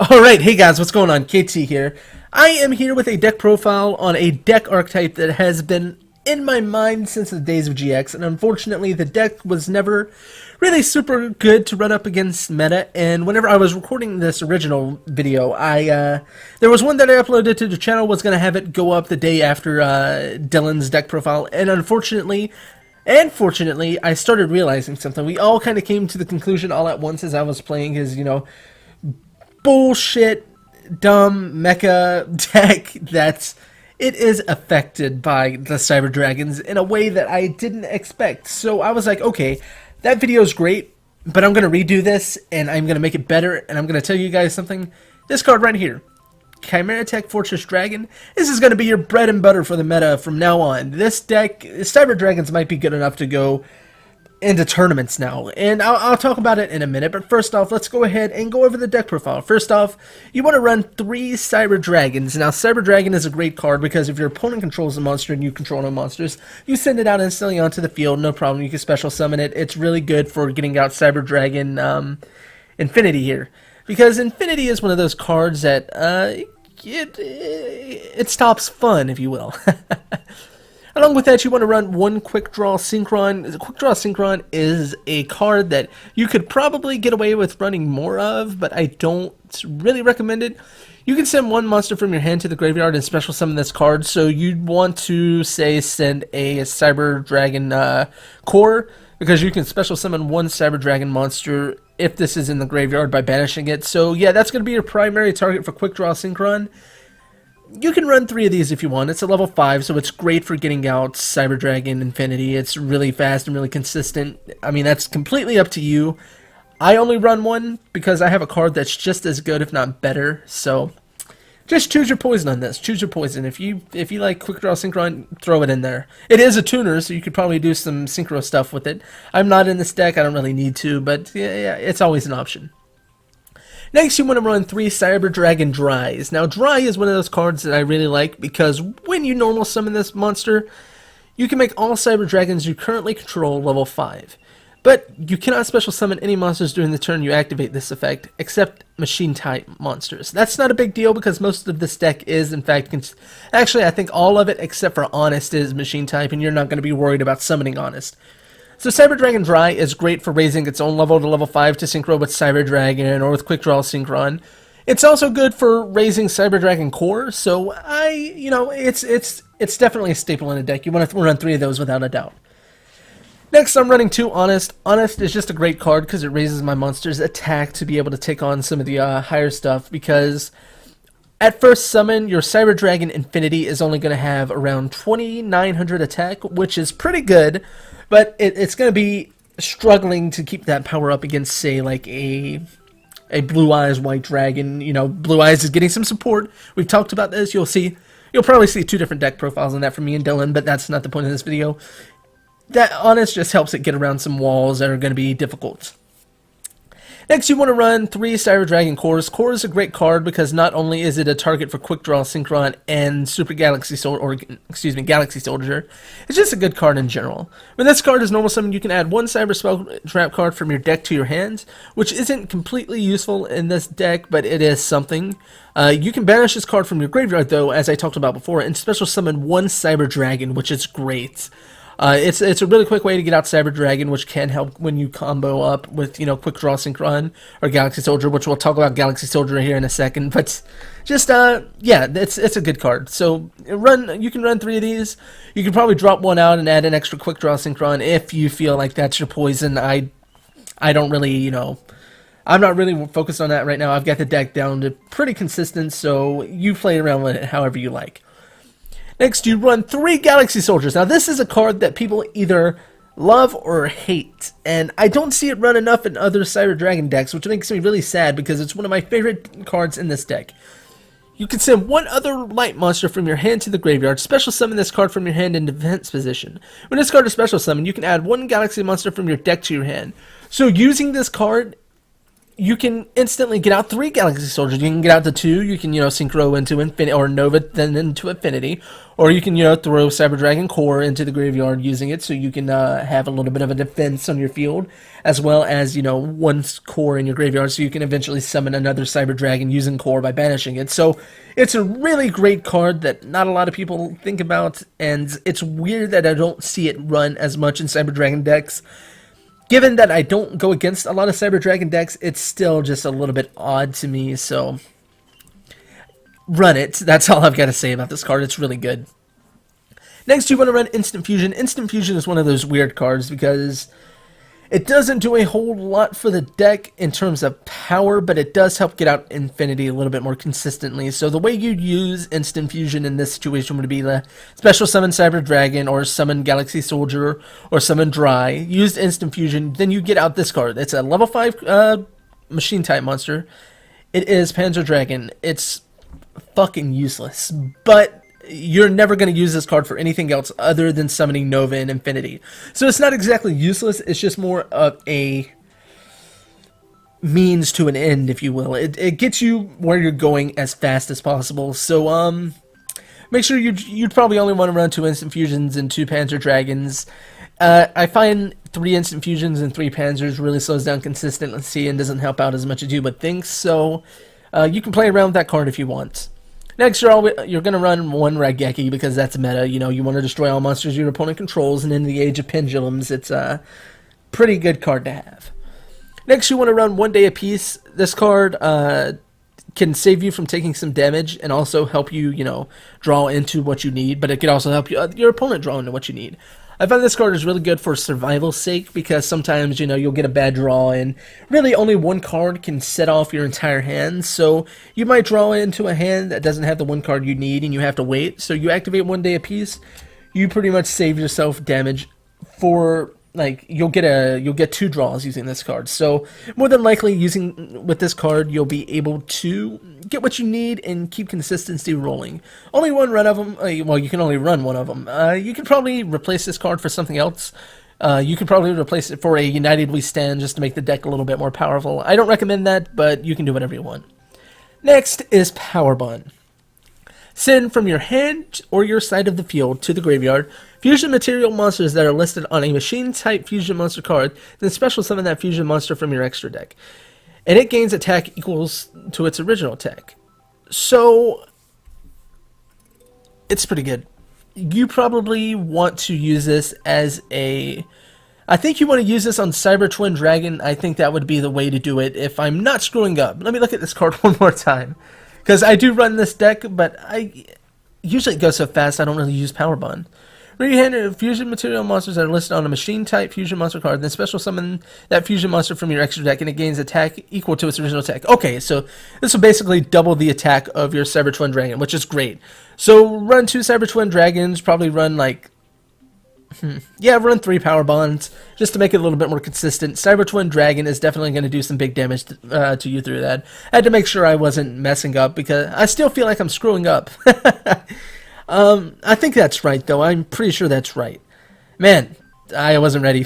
Alright, hey guys, what's going on? KT here. I am here with a deck profile on a deck archetype that has been in my mind since the days of GX, and unfortunately the deck was never really super good to run up against meta, and whenever I was recording this original video, there was one that I uploaded to the channel, was going to have it go up the day after Dylan's deck profile, and fortunately, I started realizing something. We all kind of came to the conclusion all at once as I was playing his, bullshit, dumb mecha deck that it is affected by the Cyber Dragons in a way that I didn't expect. So I was like, okay, that video is great, but I'm going to redo this, and I'm going to make it better, and I'm going to tell you guys something. This card right here, Chimera Tech Fortress Dragon, this is going to be your bread and butter for the meta from now on. This deck, Cyber Dragons might be good enough to go into tournaments now, and I'll talk about it in a minute, but first off, let's go ahead and go over the deck profile. First off, you want to run 3 Cyber Dragons. Now, Cyber Dragon is a great card because if your opponent controls a monster and you control no monsters, you send it out instantly onto the field, no problem. You can special summon it. It's really good for getting out Cyber Dragon Infinity here, because Infinity is one of those cards that it stops fun, if you will. Along with that, you want to run 1 Quick Draw Synchron. Quick Draw Synchron is a card that you could probably get away with running more of, but I don't really recommend it. You can send 1 monster from your hand to the graveyard and special summon this card, so you'd want to, say, send a Cyber Dragon core, because you can special summon 1 Cyber Dragon monster if this is in the graveyard by banishing it. So yeah, that's going to be your primary target for Quick Draw Synchron. You can run 3 of these if you want. It's a level 5, so it's great for getting out Cyber Dragon Infinity. It's really fast and really consistent. I mean, that's completely up to you. I only run 1 because I have a card that's just as good, if not better. So just choose your poison on this. Choose your poison. If you like Quick Draw Synchron, throw it in there. It is a tuner, so you could probably do some synchro stuff with it. I'm not in this deck. I don't really need to, but yeah, it's always an option. Next, you want to run 3 Cyber Dragon Dries. Now, Dry is one of those cards that I really like because when you normal summon this monster, you can make all Cyber Dragons you currently control level 5. But you cannot special summon any monsters during the turn you activate this effect, except machine-type monsters. That's not a big deal because most of this deck is, in fact, actually, I think all of it except for Honest is machine-type, and you're not going to be worried about summoning Honest. So Cyber Dragon Dry is great for raising its own level to level 5 to synchro with Cyber Dragon or with Quick Draw Synchron. It's also good for raising Cyber Dragon Core, so it's definitely a staple in a deck. You want to run 3 of those without a doubt. Next, I'm running 2 Honest. Honest is just a great card because it raises my monster's attack to be able to take on some of the higher stuff, because at first summon, your Cyber Dragon Infinity is only going to have around 2,900 attack, which is pretty good, but it's going to be struggling to keep that power up against, say, like a Blue Eyes White Dragon. Blue Eyes is getting some support. We've talked about this. You'll probably see 2 different deck profiles on that from me and Dylan, but that's not the point of this video. That Honest just helps it get around some walls that are going to be difficult. Next, you want to run 3 Cyber Dragon Cores. Core is a great card because not only is it a target for Quick Draw Synchron and Super Galaxy Galaxy Soldier, it's just a good card in general. When this card is normal summoned, you can add 1 Cyber Spell Trap card from your deck to your hand, which isn't completely useful in this deck, but it is something. You can banish this card from your graveyard, though, as I talked about before, and special summon 1 Cyber Dragon, which is great. It's a really quick way to get out Cyber Dragon, which can help when you combo up with, Quick Draw Synchron or Galaxy Soldier, which we'll talk about Galaxy Soldier here in a second. But just, yeah, it's a good card. So you can run 3 of these. You can probably drop 1 out and add an extra Quick Draw Synchron if you feel like that's your poison. I don't really, I'm not really focused on that right now. I've got the deck down to pretty consistent, so you play around with it however you like. Next, you run 3 Galaxy Soldiers. Now, this is a card that people either love or hate, and I don't see it run enough in other Cyber Dragon decks, which makes me really sad because it's one of my favorite cards in this deck. You can send 1 other light monster from your hand to the graveyard, special summon this card from your hand in defense position. When this card is special summoned, you can add 1 Galaxy monster from your deck to your hand. So using this card, you can instantly get out 3 Galaxy Soldiers. You can get out the 2, you can, synchro into Infinity, or Nova, then into Infinity, or you can, throw Cyber Dragon Core into the graveyard using it, so you can have a little bit of a defense on your field, as well as, 1 core in your graveyard, so you can eventually summon another Cyber Dragon using Core by banishing it. So it's a really great card that not a lot of people think about, and it's weird that I don't see it run as much in Cyber Dragon decks. Given that I don't go against a lot of Cyber Dragon decks, it's still just a little bit odd to me, so run it. That's all I've got to say about this card. It's really good. Next, you want to run Instant Fusion. Instant Fusion is one of those weird cards because it doesn't do a whole lot for the deck in terms of power, but it does help get out Infinity a little bit more consistently. So the way you'd use Instant Fusion in this situation would be the special summon Cyber Dragon, or summon Galaxy Soldier, or summon Dry. Used Instant Fusion, then you get out this card. It's a level 5 machine type monster. It is Panzer Dragon. It's fucking useless, but you're never going to use this card for anything else other than summoning Nova and Infinity. So it's not exactly useless, it's just more of a means to an end, if you will. It gets you where you're going as fast as possible. So make sure you'd probably only want to run 2 Instant Fusions and 2 Panzer Dragons. I find 3 Instant Fusions and 3 Panzers really slows down consistency and doesn't help out as much as you would think, so you can play around with that card if you want. Next, you're going to run 1 Raigeki because that's meta. You want to destroy all monsters your opponent controls, and in the Age of Pendulums, it's a pretty good card to have. Next, you want to run 1 Day of Peace. This card can save you from taking some damage and also help you, draw into what you need, but it can also help your opponent draw into what you need. I find this card is really good for survival's sake because sometimes, you'll get a bad draw and really only 1 card can set off your entire hand. So you might draw into a hand that doesn't have the 1 card you need and you have to wait. So you activate 1 Day of Peace, you pretty much save yourself damage for, you'll get 2 draws using this card. So more than likely with this card, you'll be able to get what you need and keep consistency rolling. Only 1 run of them, well, you can only run 1 of them. You can probably replace this card for something else. You can probably replace it for a United We Stand just to make the deck a little bit more powerful. I don't recommend that, but you can do whatever you want. Next is Power Bond. Send from your hand or your side of the field to the graveyard fusion material monsters that are listed on a machine-type fusion monster card, then special summon that fusion monster from your extra deck. And it gains attack equals to its original attack. So, it's pretty good. You probably want to use this as a... I think you want to use this on Cyber Twin Dragon. I think that would be the way to do it if I'm not screwing up. Let me look at this card one more time. Because I do run this deck, but I usually it goes so fast I don't really use Power Bond. Read your hand fusion material monsters that are listed on a machine-type fusion monster card, then special summon that fusion monster from your extra deck, and it gains attack equal to its original attack. Okay, so this will basically double the attack of your Cyber Twin Dragon, which is great. So run 2 Cyber Twin Dragons, probably run run 3 Power Bonds, just to make it a little bit more consistent. Cyber Twin Dragon is definitely going to do some big damage to you through that. I had to make sure I wasn't messing up, because I still feel like I'm screwing up. I think that's right, though. I'm pretty sure that's right. Man, I wasn't ready.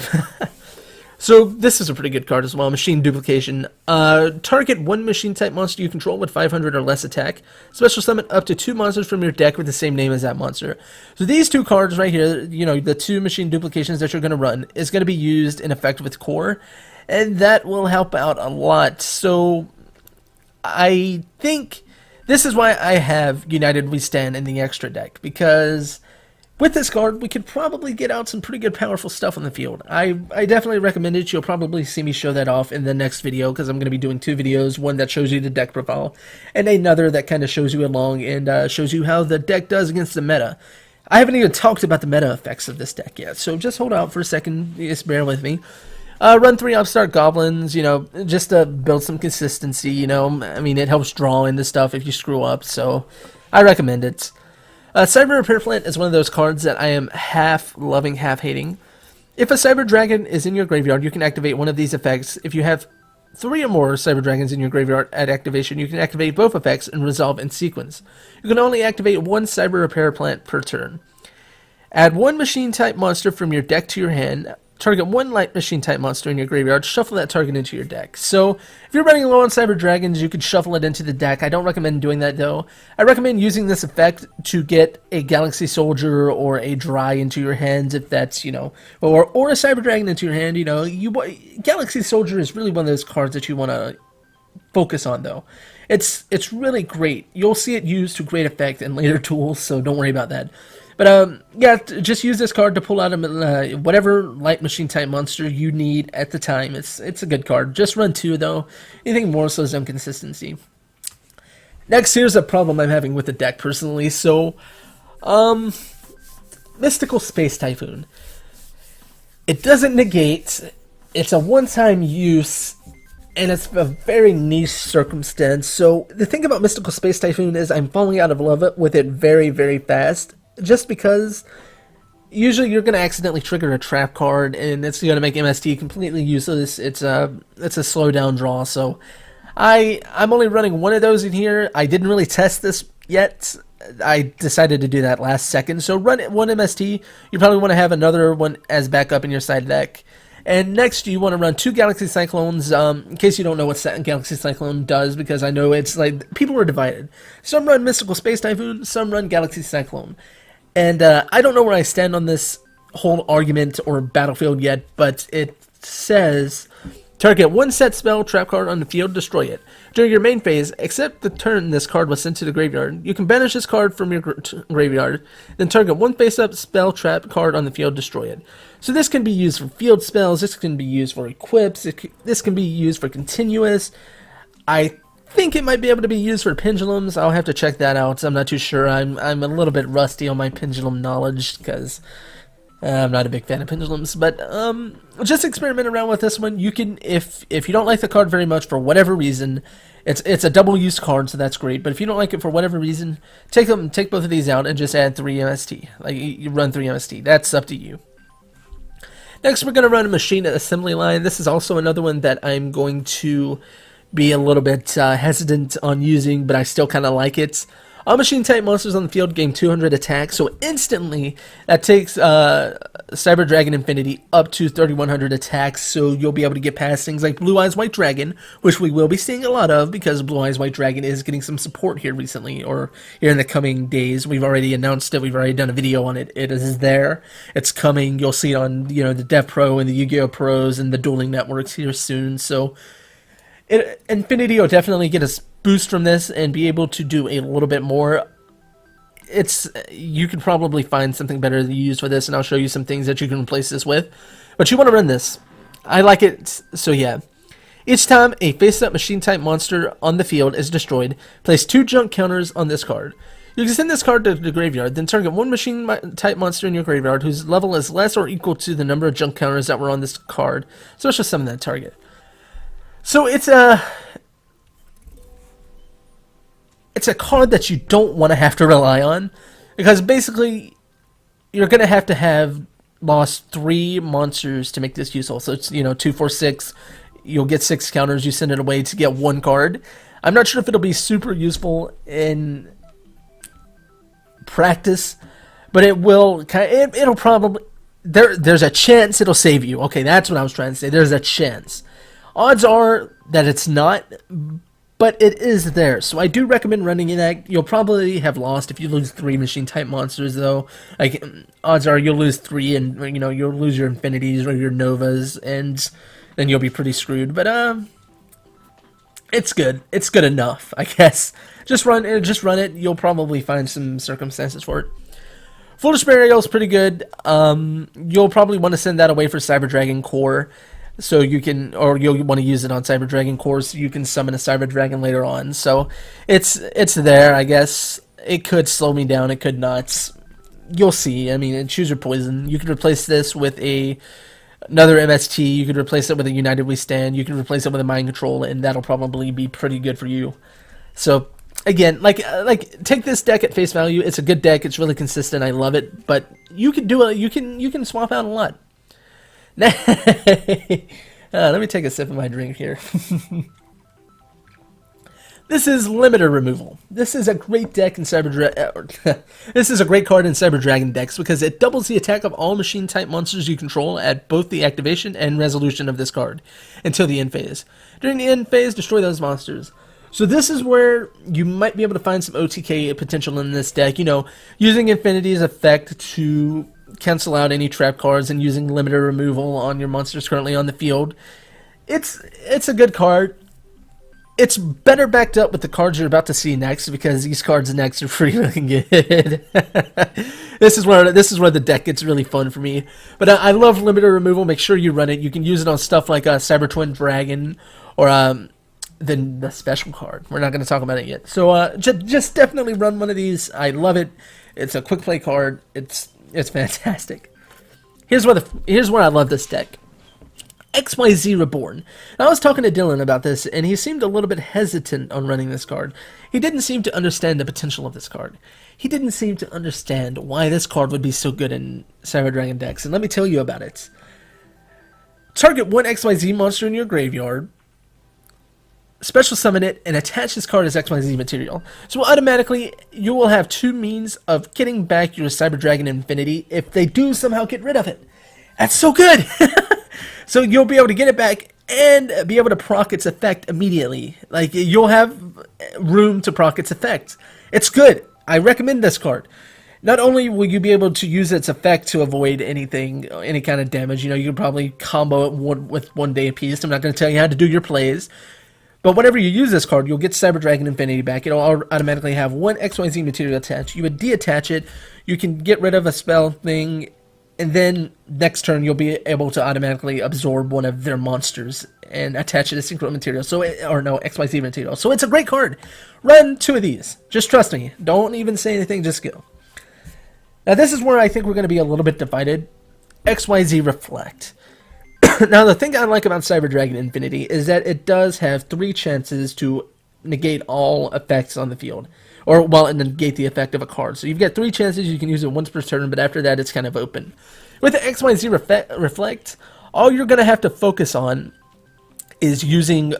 So, this is a pretty good card as well. Machine Duplication. Target 1 machine-type monster you control with 500 or less attack. Special summon up to 2 monsters from your deck with the same name as that monster. So, these 2 cards right here, the 2 machine duplications that you're going to run, is going to be used in effect with Core. And that will help out a lot. So, I think this is why I have United We Stand in the extra deck. Because with this card, we could probably get out some pretty good powerful stuff on the field. I definitely recommend it. You'll probably see me show that off in the next video, because I'm going to be doing 2 videos, one that shows you the deck profile, and another that kind of shows you along and shows you how the deck does against the meta. I haven't even talked about the meta effects of this deck yet, so just hold out for a second, just bear with me. Run 3 Upstart Goblins, just to build some consistency, I mean, it helps draw into stuff if you screw up, so I recommend it. Cyber Repair Plant is one of those cards that I am half loving, half hating. If a Cyber Dragon is in your graveyard, you can activate one of these effects. If you have 3 or more Cyber Dragons in your graveyard at activation, you can activate both effects and resolve in sequence. You can only activate 1 Cyber Repair Plant per turn. Add 1 machine-type monster from your deck to your hand. target one light machine type monster in your graveyard, shuffle that target into your deck. So if you're running low on Cyber Dragons, you could shuffle it into the deck. I don't recommend doing that though. I recommend using this effect to get a Galaxy Soldier or a Dry into your hands, if that's, you know, or a Cyber Dragon into your hand. You know, Galaxy Soldier is really one of those cards that you want to focus on though. It's really great. You'll see it used to great effect in later tools, so don't worry about that. But yeah, just use this card to pull out whatever light machine type monster you need at the time. It's a good card. Just run 2 though. Anything more so is inconsistency. Next, here's a problem I'm having with the deck personally. So, Mystical Space Typhoon. It doesn't negate. It's a one-time use, and it's a very niche circumstance. So the thing about Mystical Space Typhoon is I'm falling out of love with it very, very fast. Just because usually you're going to accidentally trigger a trap card, and it's going to make MST completely useless. It's a slow down draw. So I'm only running 1 of those in here. I didn't really test this yet. I decided to do that last second. So run 1 MST. You probably want to have another one as backup in your side deck. And next, you want to run 2 Galaxy Cyclones, in case you don't know what Galaxy Cyclone does, because I know it's like, people are divided. Some run Mystical Space Typhoon, some run Galaxy Cyclone. And I don't know where I stand on this whole argument or battlefield yet, but it says, target 1 set spell trap card on the field, destroy it. During your main phase, except the turn this card was sent to the graveyard, you can banish this card from your graveyard, then target 1 face-up spell trap card on the field, destroy it. So this can be used for field spells, this can be used for equips, this can be used for continuous. I think it might be able to be used for pendulums. I'll have to check that out. I'm not too sure. I'm a little bit rusty on my pendulum knowledge because I'm not a big fan of pendulums. But just experiment around with this one. You can, if you don't like the card very much for whatever reason, it's a double use card, so that's great. But if you don't like it for whatever reason, take both of these out and just add 3 MST. Like you run 3 MST. That's up to you. Next, we're going to run a machine assembly line. This is also another one that I'm going to be a little bit hesitant on using, but I still kind of like it. All machine type monsters on the field gain 200 attack, so instantly that takes Cyber Dragon Infinity up to 3100 attacks, so you'll be able to get past things like Blue Eyes White Dragon, which we will be seeing a lot of because Blue Eyes White Dragon is getting some support here recently, or here in the coming days. We've already announced it, we've already done a video on it. It is there, it's coming, you'll see it on, you know, the Dev Pro and the Yu-Gi-Oh! Pros and the dueling networks here soon, so Infinity will definitely get a boost from this and be able to do a little bit more. You could probably find something better to use for this, and I'll show you some things that you can replace this with. But you want to run this. I like it, so yeah. Each time a face-up machine type monster on the field is destroyed, place 2 junk counters on this card. You can send this card to the graveyard, then target 1 machine type monster in your graveyard whose level is less or equal to the number of junk counters that were on this card. So let's just summon that target. So it's a card that you don't want to have to rely on, because basically you're going to have lost 3 monsters to make this useful. So it's, you know, 2, 4, 6. You'll get 6 counters. You send it away to get 1 card. I'm not sure if it'll be super useful in practice, but it will. It'll probably there's a chance it'll save you. Okay, that's what I was trying to say. There's a chance. Odds are that it's not, but it is there. So I do recommend running that. You'll probably have lost if you lose 3 machine type monsters, though. Like, odds are you'll lose 3, and you know you'll lose your infinities or your novas, and then you'll be pretty screwed. But it's good. It's good enough, I guess. Just run it. You'll probably find some circumstances for it. Foolish Burial is pretty good. You'll probably want to send that away for Cyber Dragon Core. So you can, or you'll want to use it on Cyber Dragon Core so you can summon a Cyber Dragon later on. So it's there, I guess. It could slow me down, it could not. You'll see. I mean, choose your poison. You could replace this with another MST. You could replace it with a United We Stand. You can replace it with a Mind Control, and that'll probably be pretty good for you. So again, like take this deck at face value. It's a good deck. It's really consistent. I love it. But you can do it. You can swap out a lot. Let me take a sip of my drink here. This is limiter removal. This is a great deck in This is a great card in Cyber Dragon decks because it doubles the attack of all machine type monsters you control at both the activation and resolution of this card until the end phase. During the end phase, destroy those monsters. So this is where you might be able to find some OTK potential in this deck. You know, using Infinity's effect to cancel out any trap cards and using limiter removal on your monsters currently on the field. It's a good card. It's better backed up with the cards you're about to see next because these cards next are pretty looking good. This is where the deck gets really fun for me. But I love limiter removal. Make sure you run it. You can use it on stuff like Cyber Twin Dragon or the special card. We're not going to talk about it yet. So just definitely run one of these. I love it. It's a quick play card. It's fantastic. Here's where I love this deck. XYZ Reborn. Now, I was talking to Dylan about this, and he seemed a little bit hesitant on running this card. He didn't seem to understand the potential of this card. He didn't seem to understand why this card would be so good in Cyber Dragon decks, and let me tell you about it. Target one XYZ monster in your graveyard, special summon it, and attach this card as XYZ material. So automatically, you will have two means of getting back your Cyber Dragon Infinity if they do somehow get rid of it. That's so good! So you'll be able to get it back and be able to proc its effect immediately. Like, you'll have room to proc its effect. It's good. I recommend this card. Not only will you be able to use its effect to avoid anything, any kind of damage, you know, you can probably combo it with 1 day apiece. I'm not going to tell you how to do your plays. But whenever you use this card, you'll get Cyber Dragon Infinity back. It'll automatically have one XYZ material attached. You would detach it. You can get rid of a spell thing. And then next turn, you'll be able to automatically absorb one of their monsters and attach it to synchro material. XYZ material. So it's a great card. Run 2 of these. Just trust me. Don't even say anything. Just go. Now this is where I think we're going to be a little bit divided. XYZ Reflect. Now the thing I like about Cyber Dragon Infinity is that it does have 3 chances to negate all effects on the field. And negate the effect of a card. So you've got 3 chances. You can use it once per turn, but after that, it's kind of open. With the XYZ Reflect, all you're going to have to focus on is using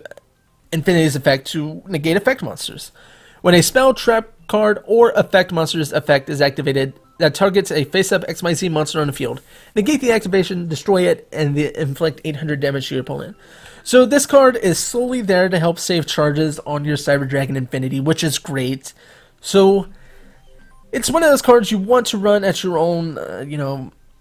Infinity's effect to negate effect monsters. When a spell, trap card, or effect monster's effect is activated that targets a face-up XYZ monster on the field, negate the activation, destroy it, and inflict 800 damage to your opponent. So this card is solely there to help save charges on your Cyber Dragon Infinity, which is great. So it's one of those cards you want to run at your own,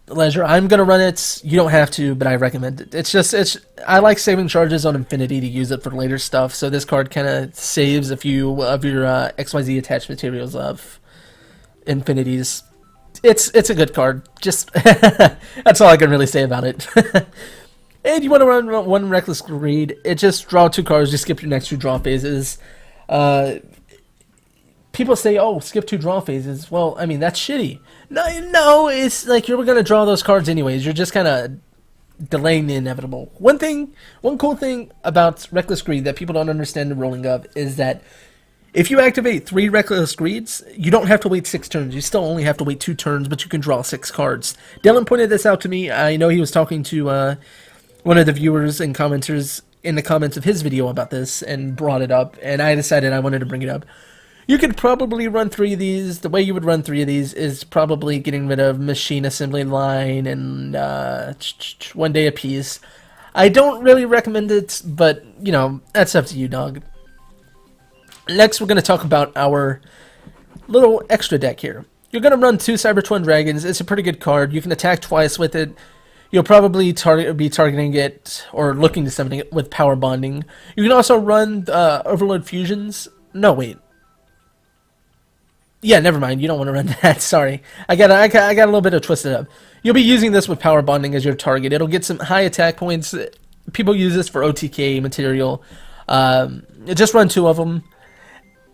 leisure. I'm gonna run it. You don't have to, but I recommend it. I like saving charges on Infinity to use it for later stuff. So this card kind of saves a few of your XYZ attached materials of Infinities. It's a good card. Just that's all I can really say about it. And you want to run 1 Reckless Greed. It just draw 2 cards. You skip your next 2 draw phases. People say, oh, skip 2 draw phases. Well, I mean, that's shitty. No, it's like you're going to draw those cards anyways. You're just kind of delaying the inevitable. One cool thing about Reckless Greed that people don't understand the rolling of is that if you activate 3 Reckless Greeds, you don't have to wait 6 turns. You still only have to wait 2 turns, but you can draw 6 cards. Dylan pointed this out to me. I know he was talking to one of the viewers and commenters in the comments of his video about this and brought it up, and I decided I wanted to bring it up. You could probably run 3 of these. The way you would run 3 of these is probably getting rid of Machine Assembly Line and 1 day apiece. I don't really recommend it, but, that's up to you, dog. Next, we're going to talk about our little extra deck here. You're going to run 2 Cyber Twin Dragons. It's a pretty good card. You can attack twice with it. You'll probably be targeting it or looking to summon it with Power Bonding. You can also run Overload Fusions. No, wait. Yeah, never mind. You don't want to run that. Sorry. I got a little bit of twisted up. You'll be using this with Power Bonding as your target. It'll get some high attack points. People use this for OTK material. Just run 2 of them.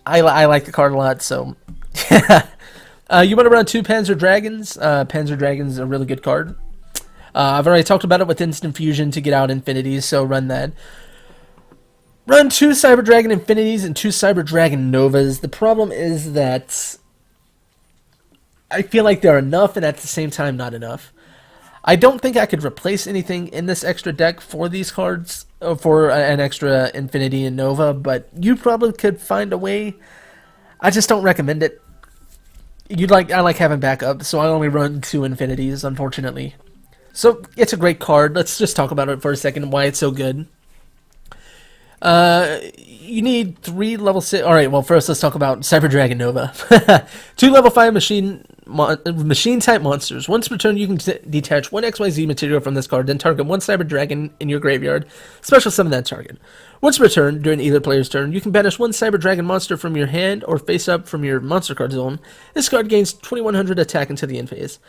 I like the card a lot, so... you want to run 2 Panzer Dragons. Panzer Dragons is a really good card. I've already talked about it with Instant Fusion to get out Infinities, so run that. Run 2 Cyber Dragon Infinities and 2 Cyber Dragon Novas. The problem is that I feel like they're enough and at the same time not enough. I don't think I could replace anything in this extra deck for these cards, for an extra Infinity and Nova, but you probably could find a way. I just don't recommend it. I like having backup, so I only run 2 Infinities, unfortunately. So it's a great card. Let's just talk about it for a second, why it's so good. You need 3 level 6. All right. Well, first let's talk about Cyber Dragon Nova. 2 level 5 machine type monsters. Once per turn, you can detach 1 XYZ material from this card, then target 1 Cyber Dragon in your graveyard. Special summon that target. Once per turn, during either player's turn, you can banish 1 Cyber Dragon monster from your hand or face up from your monster card zone. This card gains 2100 attack until the end phase.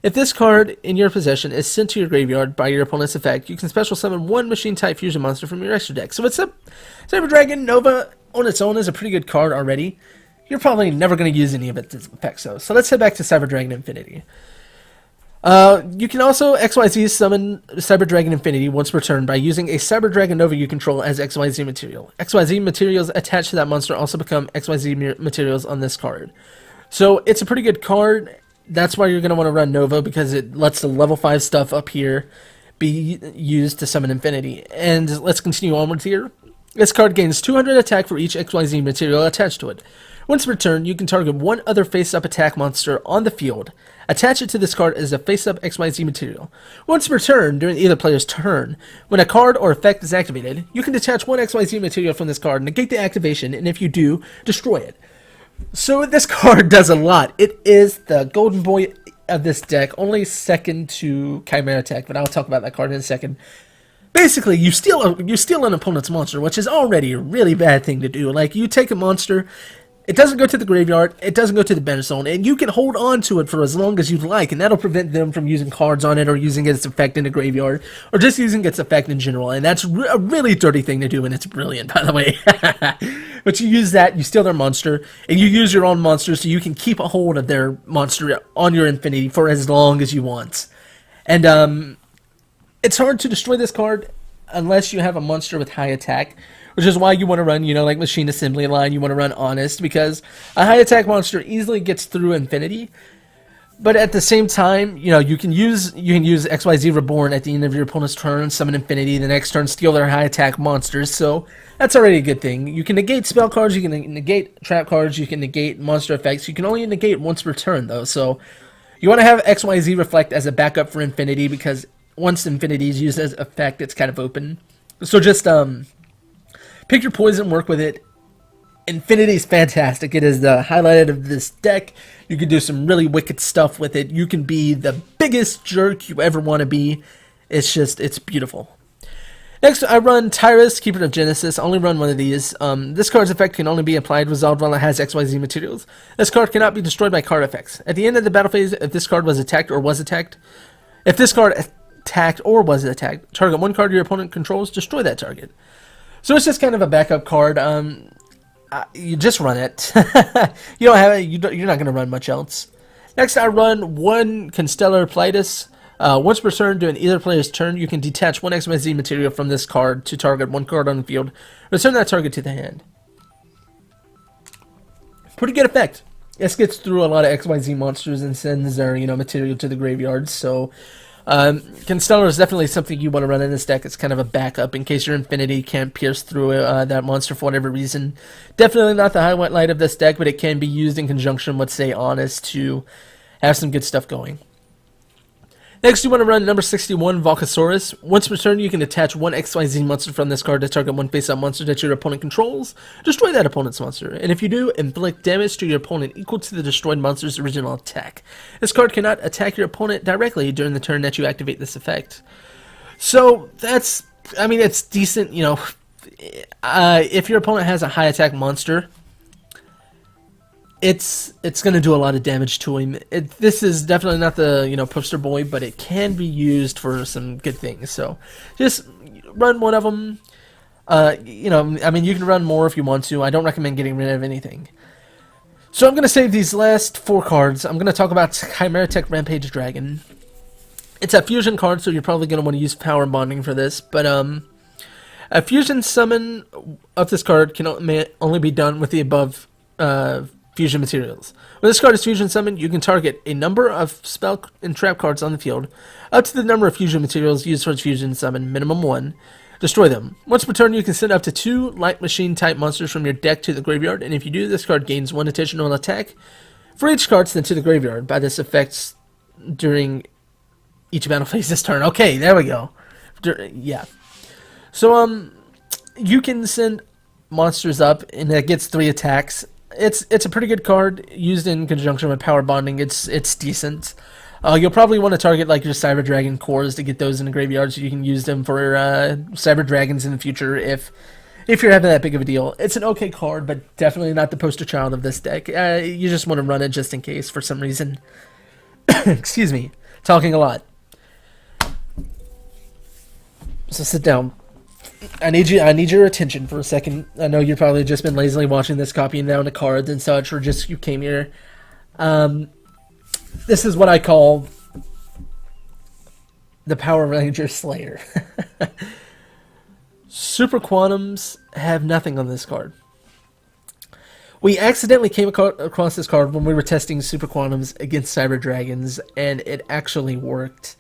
If this card in your possession is sent to your graveyard by your opponent's effect, you can special summon 1 machine-type fusion monster from your extra deck. So it's a Cyber Dragon Nova on its own is a pretty good card already. You're probably never going to use any of its effects, though. So let's head back to Cyber Dragon Infinity. You can also XYZ summon Cyber Dragon Infinity once per turn by using a Cyber Dragon Nova you control as XYZ material. XYZ materials attached to that monster also become XYZ materials on this card. So it's a pretty good card. That's why you're going to want to run Nova, because it lets the level 5 stuff up here be used to summon Infinity. And let's continue onwards here. This card gains 200 attack for each XYZ material attached to it. Once per turn, you can target 1 other face-up attack monster on the field. Attach it to this card as a face-up XYZ material. Once per turn, during either player's turn, when a card or effect is activated, you can detach 1 XYZ material from this card, negate the activation, and if you do, destroy it. So this card does a lot. It is the golden boy of this deck, only second to Chimera Tech, but I'll talk about that card in a second. Basically, you steal an opponent's monster, which is already a really bad thing to do. Like, you take a monster, it doesn't go to the graveyard, it doesn't go to the bench zone, and you can hold on to it for as long as you'd like, and that'll prevent them from using cards on it or using its effect in the graveyard, or just using its effect in general, and that's a really dirty thing to do, and it's brilliant, by the way. But you use that, you steal their monster, and you use your own monster so you can keep a hold of their monster on your Infinity for as long as you want. And, it's hard to destroy this card unless you have a monster with high attack, which is why you want to run, like Machine Assembly Line, you want to run Honest, because a high attack monster easily gets through Infinity, but at the same time, you can use XYZ Reborn at the end of your opponent's turn, summon Infinity, the next turn steal their high attack monsters, so that's already a good thing. You can negate spell cards, you can negate trap cards, you can negate monster effects, you can only negate once per turn though, so you want to have XYZ Reflect as a backup for Infinity, because once Infinity is used as effect, it's kind of open. So just pick your poison, work with it. Infinity is fantastic. It is the highlight of this deck. You can do some really wicked stuff with it. You can be the biggest jerk you ever want to be. It's beautiful. Next, I run Tyrus, Keeper of Genesis. I only run one of these. This card's effect can only be applied resolved while it has XYZ materials. This card cannot be destroyed by card effects. At the end of the battle phase, if this card was attacked or was attacked, target 1 card your opponent controls, destroy that target. So it's just kind of a backup card. You just run it. You don't have it. You're not going to run much else. Next, I run 1 Constellar Pleiades. Once per turn, during either player's turn, you can detach 1 XYZ material from this card to target 1 card on the field. Return that target to the hand. Pretty good effect. This gets through a lot of XYZ monsters and sends their material to the graveyard. So Constellar is definitely something you want to run in this deck. It's kind of a backup in case your Infinity can't pierce through that monster for whatever reason. Definitely not the highlight of this deck, but it can be used in conjunction with, say, Honest to have some good stuff going. Next, you want to run number 61, Volcasaurus. Once per turn, you can attach 1 XYZ monster from this card to target 1 face-up monster that your opponent controls. Destroy that opponent's monster, and if you do, inflict damage to your opponent equal to the destroyed monster's original attack. This card cannot attack your opponent directly during the turn that you activate this effect. So, it's decent, if your opponent has a high attack monster, it's going to do a lot of damage to him. This is definitely not the poster boy, but it can be used for some good things. So just run one of them. You can run more if you want to. I don't recommend getting rid of anything. So I'm going to save these last 4 cards. I'm going to talk about Chimera Tech Rampage Dragon. It's a fusion card, so you're probably going to want to use power bonding for this. But a fusion summon of this card can only be done with the above fusion materials. When this card is fusion summoned, you can target a number of spell and trap cards on the field, up to the number of fusion materials used for its fusion summon, minimum 1. Destroy them. Once per turn, you can send up to 2 light machine type monsters from your deck to the graveyard, and if you do, this card gains 1 additional attack for each card sent to the graveyard by this effect during each battle phase this turn. Okay, there we go. Yeah. So, you can send monsters up, and that gets 3 attacks. It's a pretty good card, used in conjunction with power bonding. It's decent. You'll probably want to target like your Cyber Dragon cores to get those in the graveyard, so you can use them for Cyber Dragons in the future if you're having that big of a deal. It's an okay card, but definitely not the poster child of this deck. You just want to run it just in case for some reason. Excuse me, talking a lot. So sit down. I need your attention for a second. I know you've probably just been lazily watching this, copying down the cards and such, or just you came here. This is what I call the Power Ranger Slayer. Super Quantums have nothing on this card. We accidentally came across this card when we were testing Super Quantums against Cyber Dragons, and it actually worked.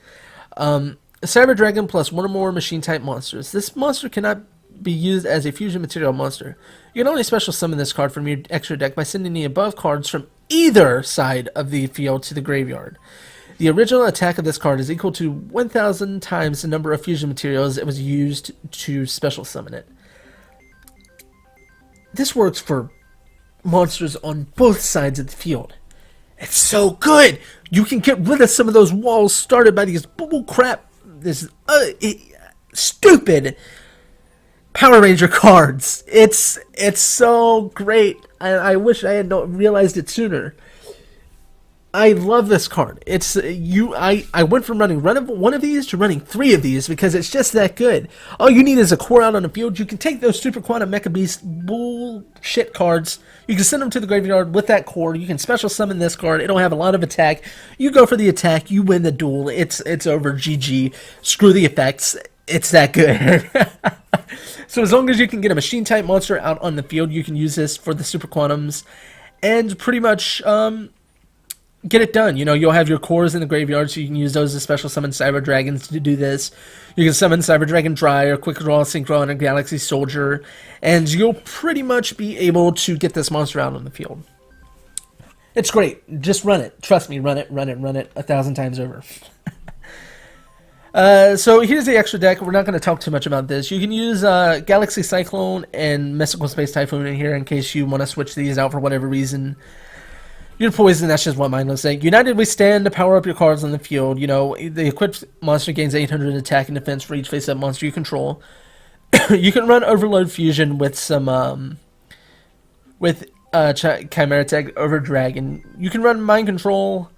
Cyber Dragon plus 1 or more machine type monsters. This monster cannot be used as a fusion material monster. You can only special summon this card from your extra deck by sending the above cards from either side of the field to the graveyard. The original attack of this card is equal to 1,000 times the number of fusion materials it was used to special summon it. This works for monsters on both sides of the field. It's so good! You can get rid of some of those walls started by these bull crap, this stupid Power Ranger cards. It's so great. I wish I had realized it sooner. I love this card. I went from running one of these to running 3 of these because it's just that good. All you need is a core out on the field. You can take those Super Quantum Mecha Beast bullshit cards. You can send them to the graveyard with that core. You can special summon this card. It'll have a lot of attack. You go for the attack. You win the duel. It's over. GG. Screw the effects. It's that good. So as long as you can get a machine type monster out on the field, you can use this for the Super Quantums and pretty much get it done. You know, you'll have your cores in the graveyard, so you can use those to special summon Cyber Dragons to do this. You can summon Cyber Dragon Dry or Quick Draw Synchron or Galaxy Soldier, and you'll pretty much be able to get this monster out on the field. It's great. Just run it. Trust me, run it 1,000 times over. So here's the extra deck. We're not going to talk too much about this. You can use Galaxy Cyclone and Mystical Space Typhoon in here in case you want to switch these out for whatever reason. You're poisoned, that's just what mine looks like. United we stand to power up your cards on the field. You know, the equipped monster gains 800 attack and defense for each face-up monster you control. You can run Overload Fusion with some, Chimera Tech over Dragon. You can run Mind Control,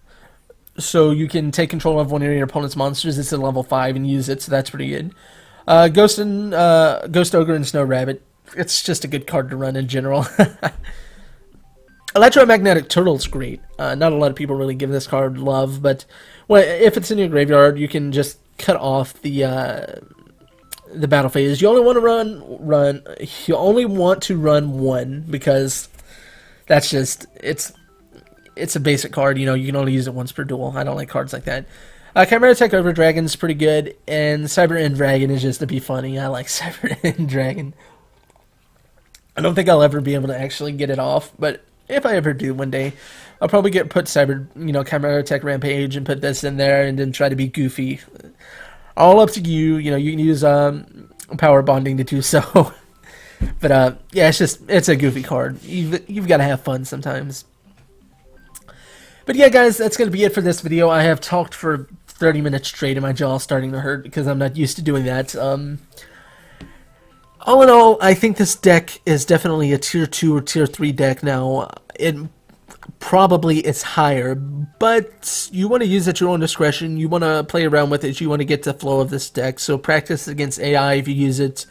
so you can take control of one of your opponent's monsters. It's at level 5 and use it, so that's pretty good. Ghost Ogre and Snow Rabbit. It's just a good card to run in general. Electromagnetic Turtle's great. Not a lot of people really give this card love, but if it's in your graveyard, you can just cut off the battle phase. You only want to You only want to run 1 because that's just it's a basic card. You know, you can only use it once per duel. I don't like cards like that. Chimera Tech over Dragon's pretty good, and Cyber End Dragon is just to be funny. I like Cyber End Dragon. I don't think I'll ever be able to actually get it off, but if I ever do one day, I'll probably put Chimera Tech Rampage and put this in there and then try to be goofy. All up to you. You know, you can use power bonding to do so. But yeah, it's a goofy card. You've got to have fun sometimes. But yeah, guys, that's going to be it for this video. I have talked for 30 minutes straight and my jaw's starting to hurt because I'm not used to doing that. All in all, I think this deck is definitely a tier 2 or tier 3 deck now. It probably is higher, but you want to use at your own discretion. You want to play around with it. You want to get the flow of this deck. So practice against AI if you use it.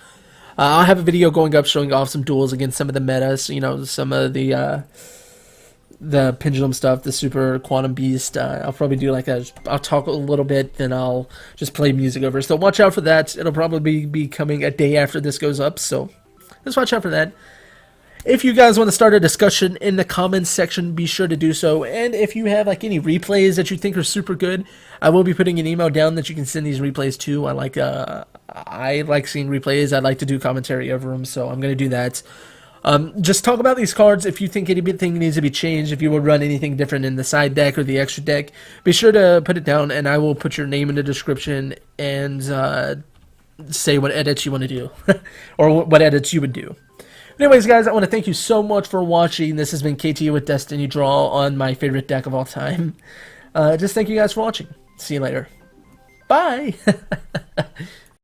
I'll have a video going up showing off some duels against some of the metas. You know, some of the pendulum stuff, the Super Quantum Beast. I'll probably do I'll talk a little bit, then I'll just play music over. So watch out for that. It'll probably be coming a day after this goes up, so just watch out for that. If you guys want to start a discussion in the comments section, be sure to do so. And if you have like any replays that you think are super good, I will be putting an email down that you can send these replays to. I like seeing replays. I like to do commentary over them, so I'm gonna do that. Just talk about these cards. If you think anything needs to be changed, if you would run anything different in the side deck or the extra deck, be sure to put it down, and I will put your name in the description and say what edits you want to do, or what edits you would do. Anyways, guys, I want to thank you so much for watching. This has been KT with Destiny Draw on my favorite deck of all time. Just thank you guys for watching. See you later. Bye!